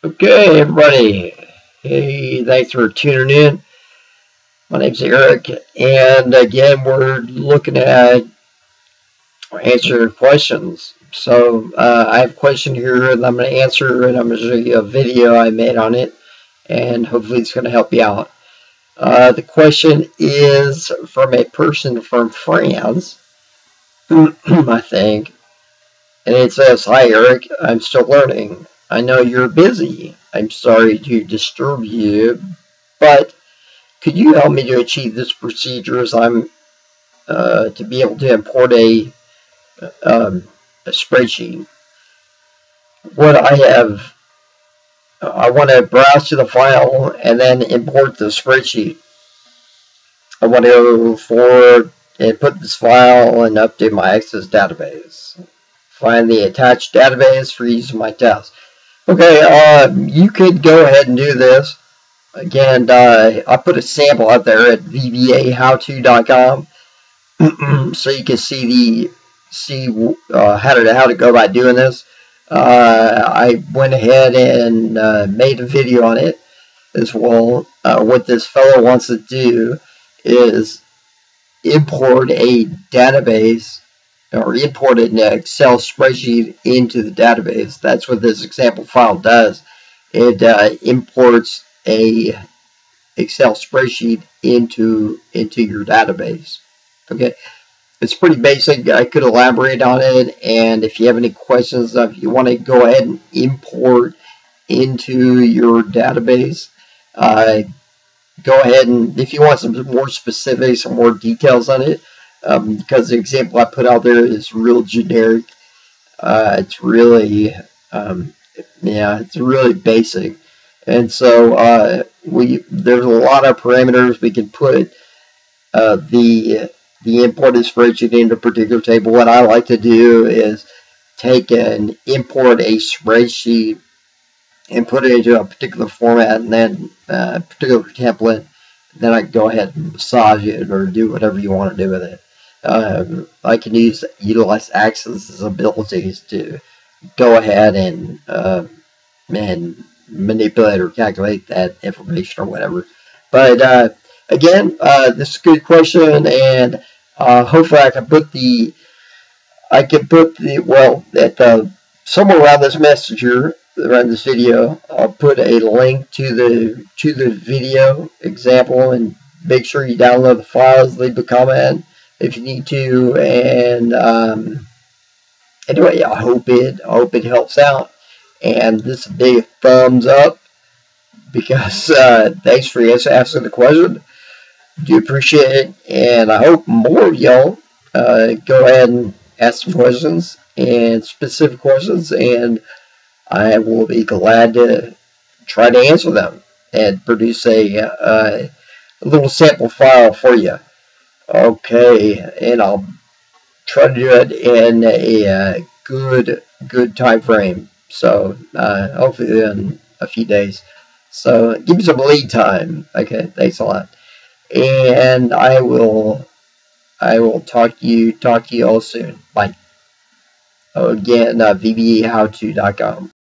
Okay, everybody. Hey, thanks for tuning in. My name's Eric, and again, we're looking at answering questions. So, I have a question here that I'm going to answer, and I'm going to show you a video I made on it, and hopefully, it's going to help you out. The question is from a person from France, I think, and it says, "Hi, Eric. I'm still learning. I know you're busy. I'm sorry to disturb you, but could you help me to achieve this procedure as I'm to be able to import a spreadsheet? What I have, I want to browse to the file and then import the spreadsheet. I want to go forward and put this file and update my Access database. Find the attached database for use in my test." Okay, you could go ahead and do this. Again, I put a sample out there at vbahowto.com. So you can see how to go about doing this. I went ahead and made a video on it as well. What this fellow wants to do is import a database or import an Excel spreadsheet into the database. That's what this example file does. It imports a Excel spreadsheet into your database. Okay, it's pretty basic. I could elaborate on it, and if you have any questions, if you want to go ahead and import into your database, go ahead, and if you want some more specifics or more details on it, because the example I put out there is real generic. It's really, it's really basic, and so there's a lot of parameters we can put the imported spreadsheet into a particular table. What I like to do is take and import a spreadsheet and put it into a particular format and then a particular template. Then I can go ahead and massage it or do whatever you want to do with it. I can utilize Access's abilities to go ahead and manipulate or calculate that information or whatever. But again, this is a good question, and hopefully I can put somewhere around this messenger, around this video, I'll put a link to the video example, and make sure you download the files, leave a comment if you need to, and anyway, I hope it helps out, and this is a big thumbs up, because thanks for asking the question. Do appreciate it, and I hope more of y'all go ahead and ask some questions, and specific questions, and I will be glad to try to answer them and produce a little sample file for you. Okay, and I'll try to do it in a good time frame. So hopefully in a few days. So give me some lead time. Okay, thanks a lot. And I will talk to you all soon. Bye. Again, vbahowto.com.